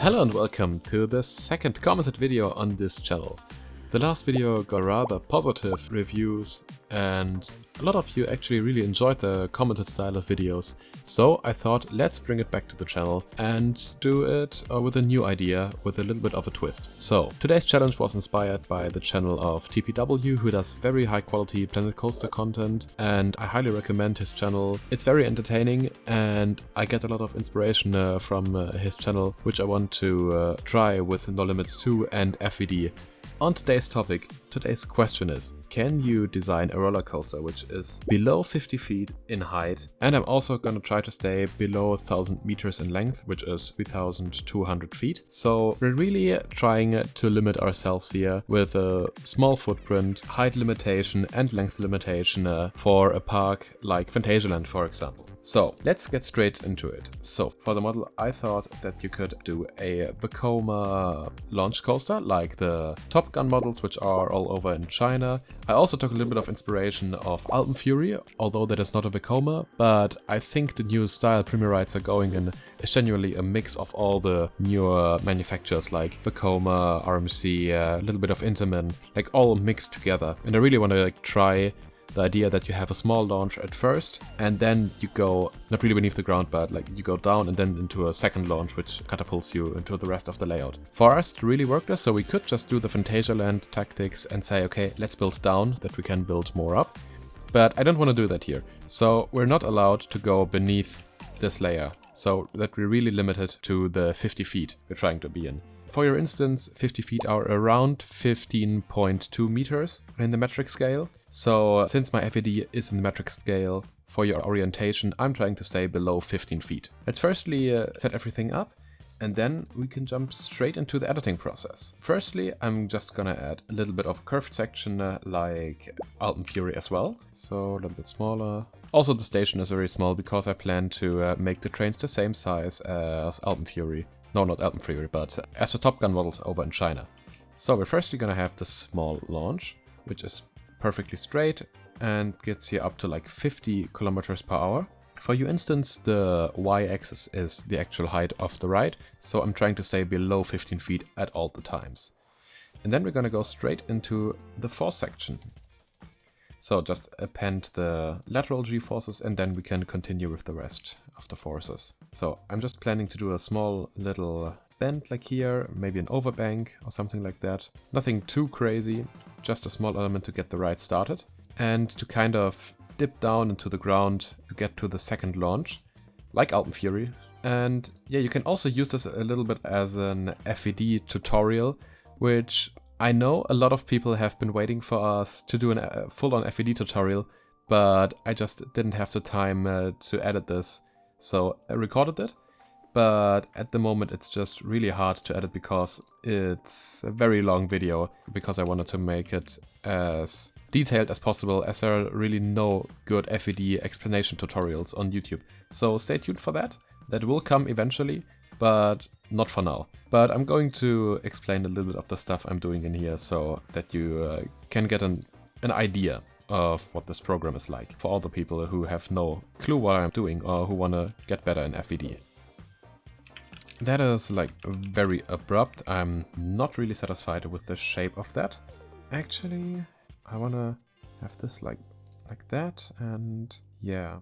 Hello and welcome to the second commented video on this channel. The last video got rather positive reviews and a lot of you actually really enjoyed the commented style of videos, so I thought let's bring it back to the channel and do it with a new idea with a little bit of a twist. So today's challenge was inspired by the channel of TPW, who does very high quality Planet Coaster content, and I highly recommend his channel. It's very entertaining and I get a lot of inspiration from his channel, which I want to try with NoLimits 2 and FVD. On today's topic, today's question is, can you design a roller coaster which is below 50 feet in height? And I'm also going to try to stay below 1000 meters in length, which is 3200 feet. So we're really trying to limit ourselves here with a small footprint, height limitation and length limitation for a park like Phantasialand, for example. So let's get straight into it. So for the model, I thought that you could do a Vekoma launch coaster like the Top Gun models, which are all over in China. I also took a little bit of inspiration of Alpenfury, although that is not a Vekoma, but I think the new style Premier Rides are going in is genuinely a mix of all the newer manufacturers like Vekoma, RMC, a little bit of Intamin, like all mixed together. And I really want to try the idea that you have a small launch at first and then you go, not really beneath the ground, but like you go down and then into a second launch which catapults you into the rest of the layout. For us to really work this, so we could just do the Phantasialand tactics and say, okay, let's build down that we can build more up. But I don't want to do that here. So we're not allowed to go beneath this layer, so that we're really limited to the 50 feet we're trying to be in. For your instance, 50 feet are around 15.2 meters in the metric scale. So since my FVD is in the metric scale, for your orientation, I'm trying to stay below 15 feet. Let's firstly set everything up, and then we can jump straight into the editing process. Firstly, I'm just gonna add a little bit of a curved section like Alpenfury as well. So a little bit smaller. Also the station is very small because I plan to make the trains the same size as Alpenfury. No, not Alpenfury, but as the Top Gun models over in China. So we're firstly gonna have the small launch, which is perfectly straight and gets you up to like 50 kilometers per hour. For your instance, the y-axis is the actual height of the ride, so I'm trying to stay below 15 feet at all the times. And then we're gonna go straight into the force section. So just append the lateral g-forces and then we can continue with the rest of the forces. So I'm just planning to do a small little bend like here, maybe an overbank or something like that. Nothing too crazy, just a small element to get the ride started and to kind of dip down into the ground to get to the second launch, like Alpenfury. And yeah, you can also use this a little bit as an FVD tutorial, which I know a lot of people have been waiting for us to do a full-on FVD tutorial, but I just didn't have the time to edit this, so I recorded it. But at the moment it's just really hard to edit because it's a very long video, because I wanted to make it as detailed as possible, as there are really no good FVD explanation tutorials on YouTube. So stay tuned for that. That will come eventually, but not for now. But I'm going to explain a little bit of the stuff I'm doing in here so that you can get an idea of what this program is like for all the people who have no clue what I'm doing or who want to get better in FVD. That is like very abrupt. I'm not really satisfied with the shape of that. Actually, I want to have this like that, and yeah.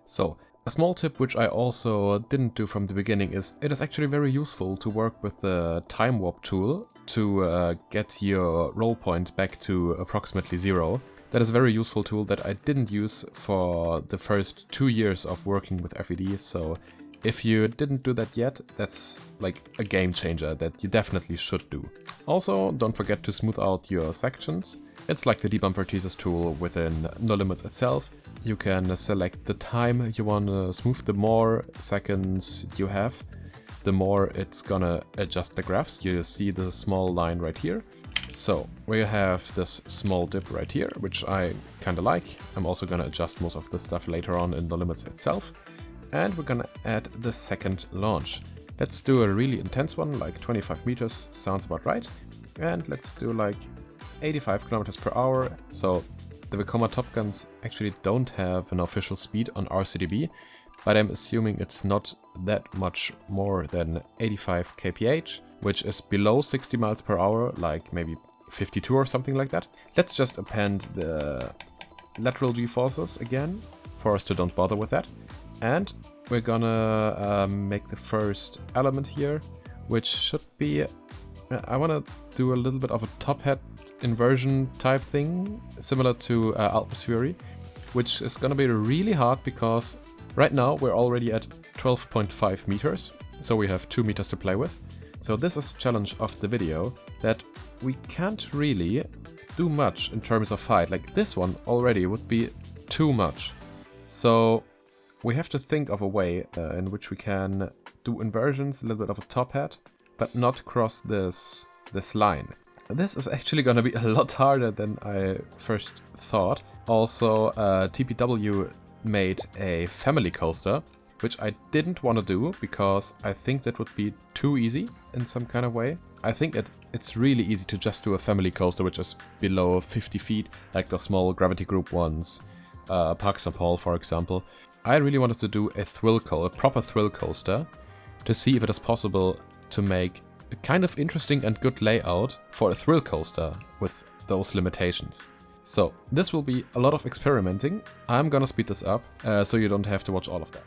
So, a small tip which I also didn't do from the beginning is it is actually very useful to work with the time warp tool to get your roll point back to approximately 0. That is a very useful tool that I didn't use for the first 2 years of working with FVD, so if you didn't do that yet, that's like a game changer that you definitely should do. Also, don't forget to smooth out your sections. It's like the debumper teasers tool within NoLimits itself. You can select the time you want to smooth. The more seconds you have, the more it's gonna adjust the graphs. You see the small line right here. So we have this small dip right here, which I kinda like. I'm also gonna adjust most of the stuff later on in NoLimits itself. And we're gonna add the second launch. Let's do a really intense one, like 25 meters, sounds about right. And let's do like 85 kilometers per hour. So the Vekoma Top Guns actually don't have an official speed on RCDB, but I'm assuming it's not that much more than 85 kph, which is below 60 miles per hour, like maybe 52 or something like that. Let's just append the lateral g-forces again, for us to don't bother with that. And we're gonna make the first element here, which should be... I want to do a little bit of a top hat inversion type thing, similar to Alpha's Fury, which is gonna be really hard because right now we're already at 12.5 meters, so we have 2 meters to play with. So this is the challenge of the video, that we can't really do much in terms of height. Like this one already would be too much. So we have to think of a way in which we can do inversions, a little bit of a top hat, but not cross this line. This is actually going to be a lot harder than I first thought. Also, TPW made a family coaster, which I didn't want to do because I think that would be too easy in some kind of way. I think it's really easy to just do a family coaster which is below 50 feet, like the small Gravity Group ones, Park St. Paul for example. I really wanted to do a proper thrill coaster, to see if it is possible to make a kind of interesting and good layout for a thrill coaster with those limitations. So this will be a lot of experimenting. I'm gonna speed this up so you don't have to watch all of that.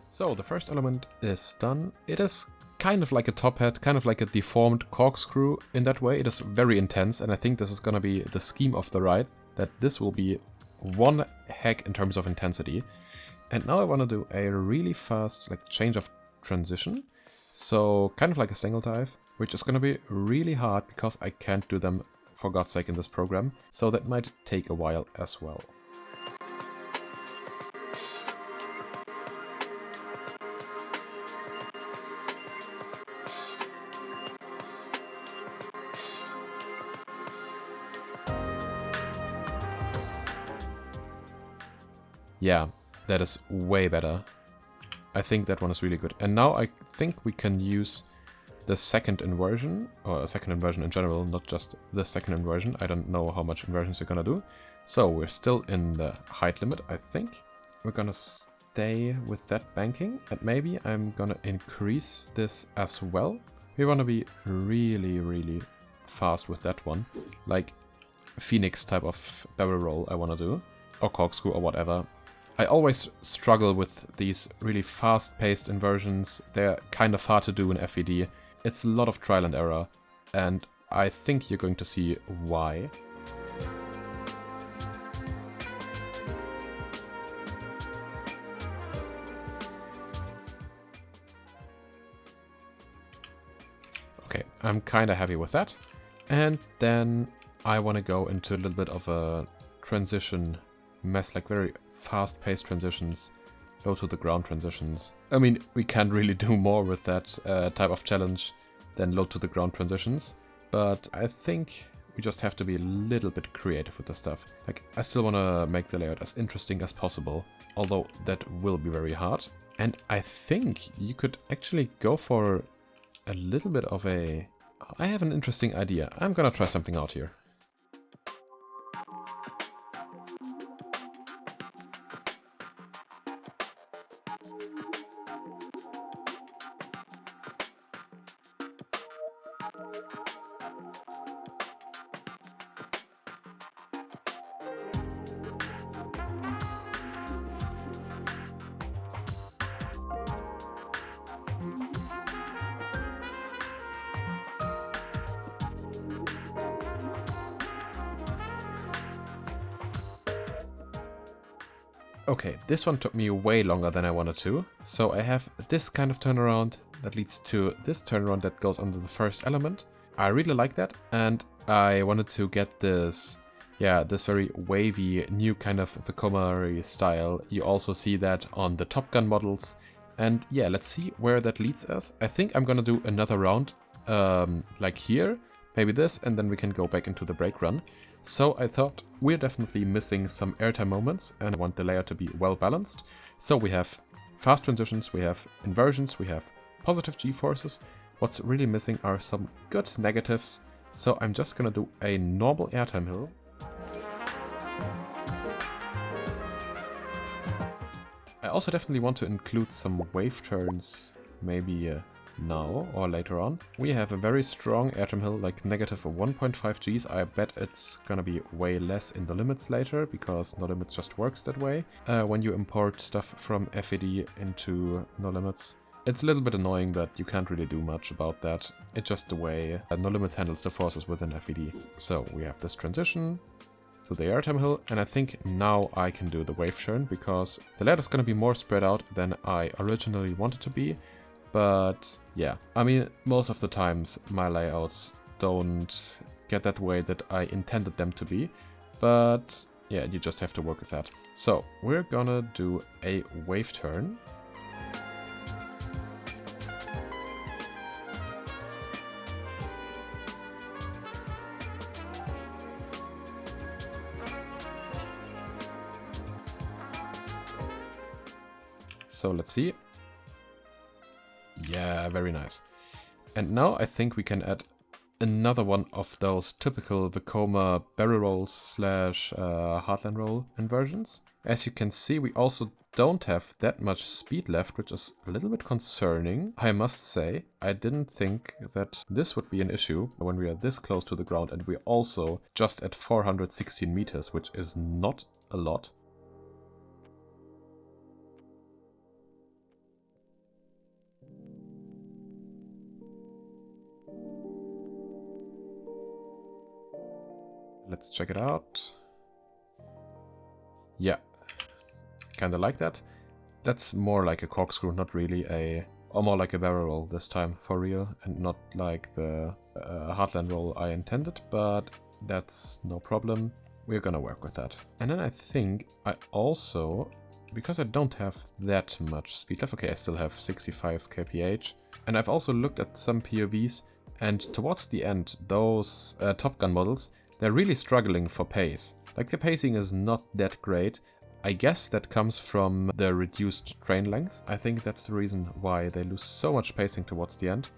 So the first element is done. It is kind of like a top hat, kind of like a deformed corkscrew in that way. It is very intense, and I think this is gonna be the scheme of the ride, that this will be one heck in terms of intensity. And now I want to do a really fast change of transition. So kind of like a Stangle dive, which is gonna be really hard because I can't do them for God's sake in this program. So that might take a while as well. Yeah, that is way better. I think that one is really good. And now I think we can use the second inversion, or a second inversion in general, not just the second inversion. I don't know how much inversions we're gonna do. So we're still in the height limit, I think. We're gonna stay with that banking, and maybe I'm gonna increase this as well. We wanna be really, really fast with that one. Like Phoenix type of barrel roll I wanna do, or corkscrew or whatever. I always struggle with these really fast-paced inversions. They're kind of hard to do in FVD. It's a lot of trial and error, and I think you're going to see why. Okay, I'm kind of happy with that. And then I want to go into a little bit of a transition mess, like very fast-paced transitions, low to the ground transitions. I mean, we can't really do more with that type of challenge than low to the ground transitions, but I think we just have to be a little bit creative with the stuff. Like, I still want to make the layout as interesting as possible, although that will be very hard. And I think you could actually go for a little bit of a... I have an interesting idea. I'm gonna try something out here. Okay, this one took me way longer than I wanted to. So I have this kind of turnaround that leads to this turnaround that goes under the first element. I really like that, and I wanted to get this, yeah, this very wavy new kind of Vekoma style. You also see that on the Top Gun models. And yeah, let's see where that leads us. I think I'm gonna do another round, like here, maybe this, and then we can go back into the brake run. So I thought we're definitely missing some airtime moments and I want the layout to be well balanced. So we have fast transitions, we have inversions, we have positive G-forces. What's really missing are some good negatives. So I'm just gonna do a normal airtime hill. I also definitely want to include some wave turns, maybe now or later on. We have a very strong airtime hill, like negative 1.5 Gs. I bet it's gonna be way less in NoLimits later, because NoLimits just works that way. When you import stuff from FVD into NoLimits, it's a little bit annoying, but you can't really do much about that. It's just the way NoLimits handles the forces within FVD. So we have this transition to the airtime hill, and I think now I can do the wave turn, because the layout is going to be more spread out than I originally wanted to be. But yeah, I mean, most of the times my layouts don't get that way that I intended them to be, but yeah, you just have to work with that. So we're gonna do a wave turn. So let's see. Yeah, very nice. And now I think we can add another one of those typical Vekoma barrel rolls slash heartland roll inversions. As you can see, we also don't have that much speed left, which is a little bit concerning. I must say, I didn't think that this would be an issue when we are this close to the ground, and we're also just at 416 meters, which is not a lot. Let's check it out. Yeah, kind of like that. That's more like a corkscrew, not really or more like a barrel roll this time, for real, and not like the heartland roll I intended, but that's no problem. We're gonna work with that. And then I think I also, because I don't have that much speed left, okay, I still have 65 kph, and I've also looked at some POVs, and towards the end, those Top Gun models, they're really struggling for pace. Like, the pacing is not that great. I guess that comes from the reduced train length. I think that's the reason why they lose so much pacing towards the end.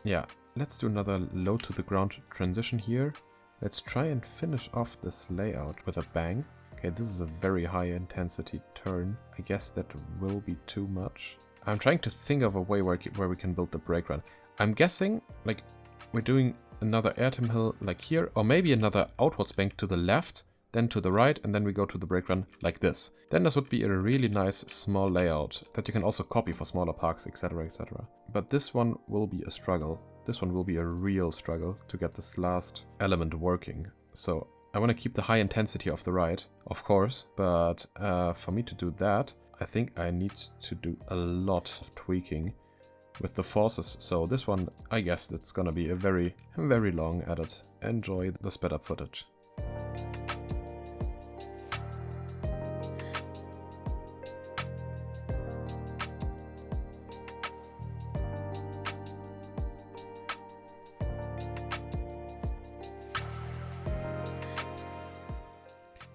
Yeah, let's do another low to the ground transition here. Let's try and finish off this layout with a bang. Okay, this is a very high intensity turn. I guess that will be too much. I'm trying to think of a way where we can build the brake run. I'm guessing, like, we're doing another airtime hill like here, or maybe another outwards bank to the left, then to the right, and then we go to the brake run like this. Then this would be a really nice small layout that you can also copy for smaller parks, etc, etc. But this one will be a struggle. This one will be a real struggle to get this last element working. So I want to keep the high intensity of the ride, of course, but for me to do that, I think I need to do a lot of tweaking with the forces. So this one, I guess it's gonna be a very, very long edit. Enjoy the sped up footage.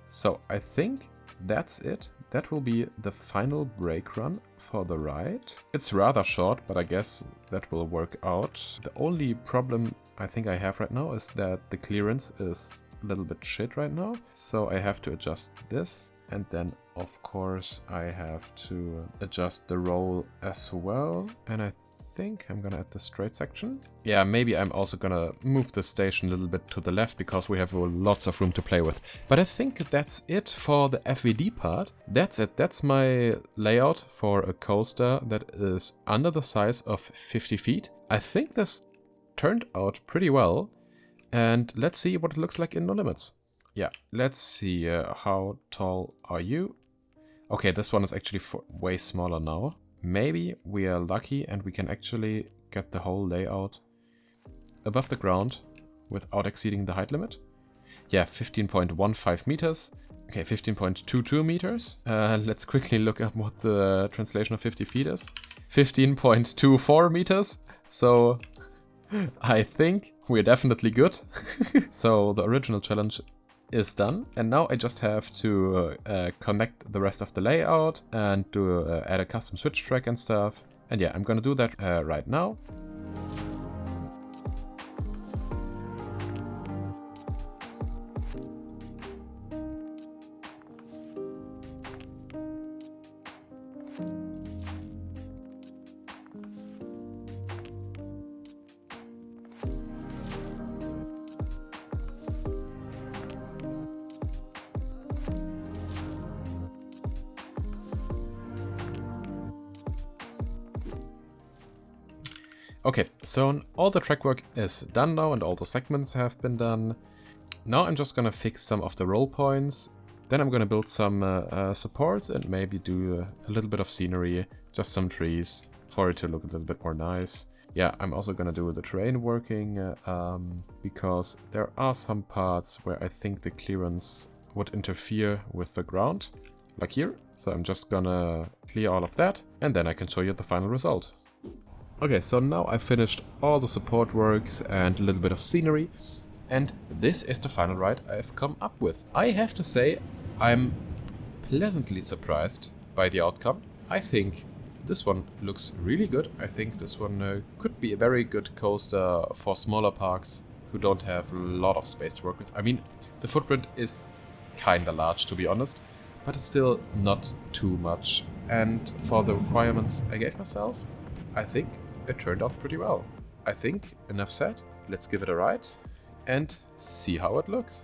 So I think that's it. That will be the final brake run for the ride. It's rather short, but I guess that will work out. The only problem I think I have right now is that the clearance is a little bit shit right now. So I have to adjust this, and then of course I have to adjust the roll as well. And I think I'm gonna add the straight section. Yeah, maybe I'm also gonna move the station a little bit to the left, because we have lots of room to play with. But I think that's it for the FVD part. That's it. That's my layout for a coaster that is under the size of 50 feet. I think this turned out pretty well. And let's see what it looks like in NoLimits. Yeah, let's see. How tall are you? Okay, this one is actually way smaller now. Maybe we are lucky and we can actually get the whole layout above the ground without exceeding the height limit. Yeah, 15.15 meters. Okay, 15.22 meters. Let's quickly look up what the translation of 50 feet is. 15.24 meters. So I think we're definitely good. So the original challenge is done, and now I just have to connect the rest of the layout and do add a custom switch track and stuff. And yeah, I'm gonna do that right now. Okay, so all the track work is done now and all the segments have been done. Now I'm just gonna fix some of the roll points. Then I'm gonna build some supports and maybe do a little bit of scenery, just some trees for it to look a little bit more nice. Yeah, I'm also gonna do the terrain working because there are some parts where I think the clearance would interfere with the ground, like here. So I'm just gonna clear all of that and then I can show you the final result. Okay, so now I've finished all the support works and a little bit of scenery, and this is the final ride I've come up with. I have to say, I'm pleasantly surprised by the outcome. I think this one looks really good. I think this one could be a very good coaster for smaller parks who don't have a lot of space to work with. I mean, the footprint is kinda large, to be honest, but it's still not too much. And for the requirements I gave myself, I think it turned out pretty well. I think, enough said, let's give it a ride and see how it looks.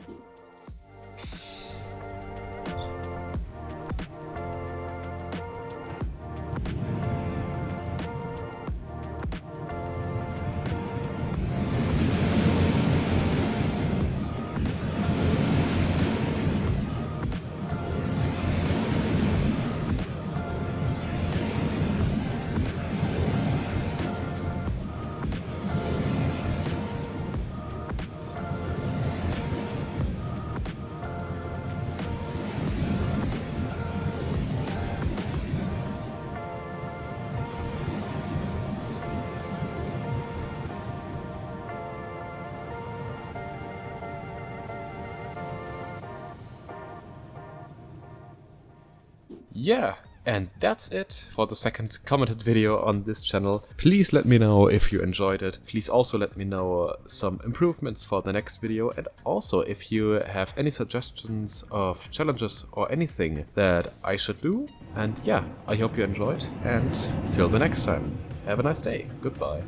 Yeah, and that's it for the second commented video on this channel. Please let me know if you enjoyed it. Please also let me know some improvements for the next video, and also if you have any suggestions of challenges or anything that I should do. And yeah, I hope you enjoyed, and till the next time, have a nice day. Goodbye.